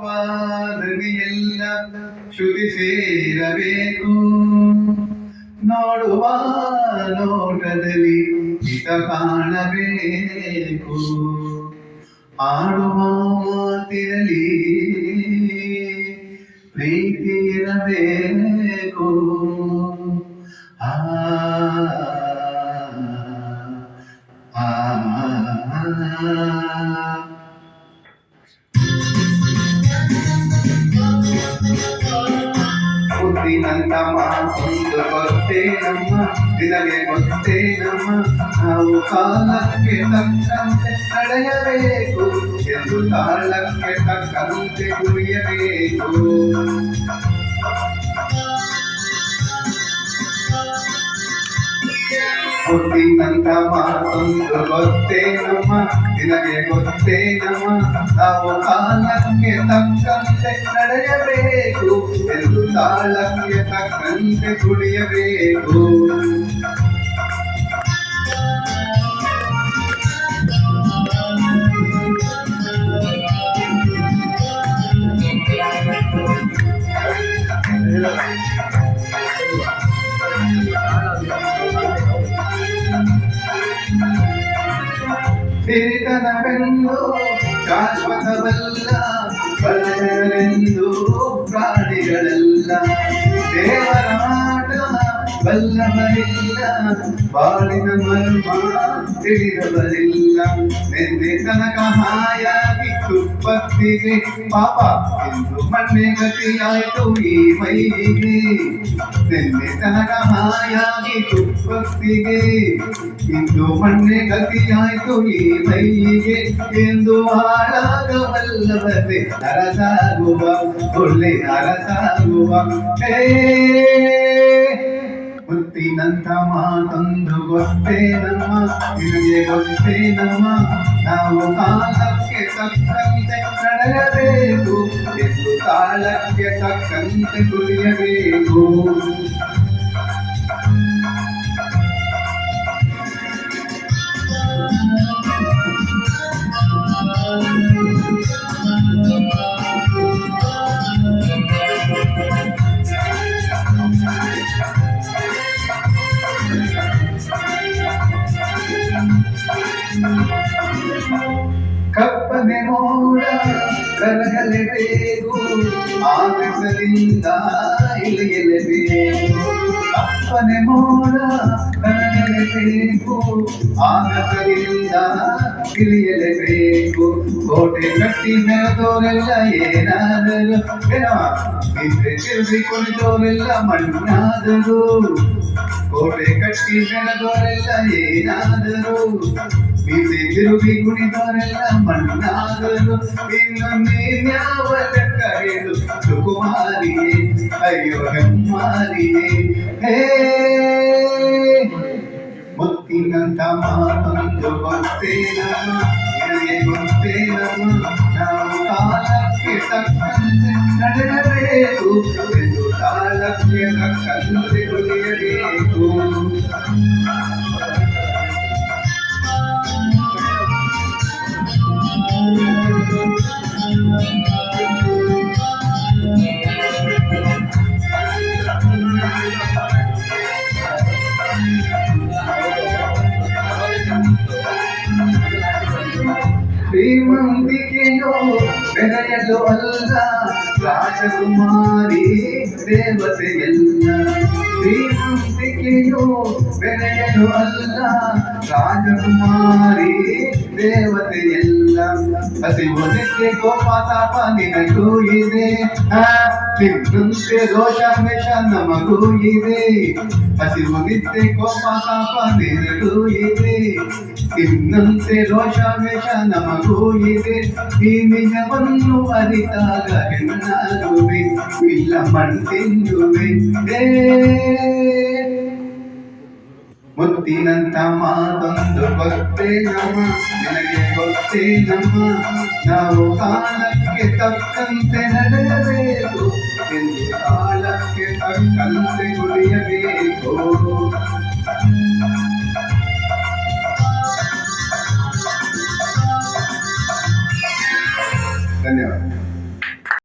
ವಾದನೆಯೆಲ್ಲ ಶ್ರುತಿ ಸೇರಬೇಕು. ನೋಡುವ ನೋಟದಲ್ಲಿ ಹಿತ ಕಾಣಬೇಕು. ಆಡುವ ಮಾತಿರಲಿ ಪ್ರೀತಿ ಇರಬೇಕು. ಆ ಮುತ್ತಿನಂತ ಮಾತೊಂದು ಗೊತ್ತೇನಮ್ಮ, ನಿನಗೆ ಗೊತ್ತೇನಮ್ಮ, ನಾವು ಕಾಲಕ್ಕೆ ತಕ್ಕಂತೆ ನಡೆಯಬೇಕು ಎಂದು ತಾಳಕ್ಕೆ ತಕ್ಕಂತೆ ಕುಡಿಯಬೇಕು. ಮುತ್ತಿನಂತ ಮಾತೊಂದು ಗೊತ್ತೇನಮ್ಮ, ನಿನಗೆ ಗೊತ್ತೇನಮ್ಮ, ನಾವು ಕಾಲಕ್ಕೆ ತಕ್ಕಂತೆ ನಡೆಯಬೇಕು ಎಂದು ತಾಳಕ್ಕೆ ತಕ್ಕಂತೆ ಕುಡಿಯಬೇಕು. ಹಿರಿತನವೆಂದು ಶಾಶ್ವತವಲ್ಲ, ಬಲ್ಲವರೆಂದು ಪ್ರಾಣಿಗಳೆಲ್ಲ. ದೇವರ ಆಟ ಬಲ್ಲವರಿಲ್ಲ, ಬಾಳಿನ ಮರ್ಮ ತಿಳಿದವರಿಲ್ಲ. ನೆನ್ನೆ ತನಕ ಹಾಯಾಗಿ ತುಪ್ಪತ್ತಿಗೆ ಪಾಪ ಎಂದು ಮಣ್ಣೆ ಗತಿಯಾಯಿತು ಈ ಮೈಗೆ. ನೆನ್ನೆ ತನಕ ಹಾಯಾಗಿ ತುಪ್ಪತ್ತಿಗೆ ಇಂದು ಮಣ್ಣೆ ಗತಿಯಾಯಿತು ಈ ಮೈಗೆ. ಎಂದು ಹಾಳಾಗವಲ್ಲವತೆ ಅರಸಾಗುವ ಒಳ್ಳೆ ಅರಸಾಗುವ. ಮುತ್ತಿನಂತ ಮಾತೊಂದು ಗೊತ್ತೇನಮ್ಮ, ನಿನಗೆ ಗೊತ್ತೇನಮ್ಮ, ನಾವು ಕಾಲಕ್ಕೆ ತಕ್ಕಂತೆ ನಡೆಯಬೇಕು ಎಂದು ತಾಳಕ್ಕೆ ತಕ್ಕಂತೆ ಕುಡಿಯಬೇಕು. ಕಪ್ಪನೆ ಮೋಡ ಕರಗಲೇಬೇಕು, ಆಗಸದಿಂದ ಇಳಿಯಲೇಬೇಕು. ಕಪ್ಪನೆ ಮೋಡ ಕರಗಲೇಬೇಕು, ಆಗಸದಿಂದ ಇಳಿಯಲೇಬೇಕು. ಕೋಟೆ ಕಟ್ಟಿ ಮೆರೆದೋರೆಲ್ಲ ಏನಾದರೂ ಇದ್ರೆ ತಿರುಗಿ ಕುಳಿತೋರೆಲ್ಲ ಮಣ್ಣಾದರು. ಕೋಟೆ ಕಟ್ಟಿ ಮೆರೆದೋರೆಲ್ಲ ಏನಾದರೂ ಬೀಸಿ ತಿರುಗಿ ಕುಣಿದವರೆಲ್ಲ ಮಣ್ಣಾದರು. ಇನ್ನು ನೀನ್ಯಾವ ಲೆಕ್ಕ ಹೇಳು ಸುಕುಮಾರಿಯೇ, ಅಯ್ಯೋ ಹೆಮ್ಮಾರಿಯೇ. ಹೇ ಮುತ್ತಿನಂತ ಮಾತೊಂದು ಗೊತ್ತೇನಮ್ಮ, ನಿನಗೆ ಗೊತ್ತೇನಮ್ಮ, ನಾವು ಕಾಲಕ್ಕೆ ತಕ್ಕಂತೆ ನಡೆಯಬೇಕು ಎಂದು ತಾಳಕ್ಕೆ ತಕ್ಕಂತೆ ಕುಡಿಯಬೇಕು. ಶ್ರೀಮಂತಿಕೆಯೋ ಬೆಳೆಯಲು ಅಲ್ಲ, ರಾಜಕುಮಾರಿ ದೇವತೆಯಲ್ಲ. ಶ್ರೀಮಂತಿಕೆಯೋ ಬೆಳೆಯಲು ಅಲ್ಲ, ರಾಜಕುಮಾರಿ ದೇವತೆಯಲ್ಲ. ಹಸಿವನಿಗೆ ಕೋಪ ತಾಪ ನಿನಗೂ ಇದೆ, ನಿನ್ನಂತೆ ರೋಷ ವೇಷ ನಮಗೂ ಇದೆ. ಹಸಿವನಿದ್ದೆ ಕೋಪ ತಾಪ ನಿನಗೂ ಇದೆ, ನಿನ್ನಂತೆ ರೋಷ ವೇಷ ನಮಗೂ ಇದೆ. ಈ ನಿಜವನ್ನು ಅರಿತಾಗ ಹೆಣ್ಣಾಗುವೆ, ಇಲ್ಲ ಮಣ್ಣಿನ್ನುವೆ. ಮುತ್ತಿನಂತ ಮಾತೊಂದು ಗೊತ್ತೇನಮ್ಮ, ನಿನಗೆ ಗೊತ್ತೇನಮ್ಮ, ನಾವು ಕಾಲಕ್ಕೆ ತಕ್ಕಂತೆ ನಡೆಯಬೇಕು ಎಂದು ಕಾಲಕ್ಕೆ ತಕ್ಕಂತೆ ಕುಡಿಯಬೇಕು.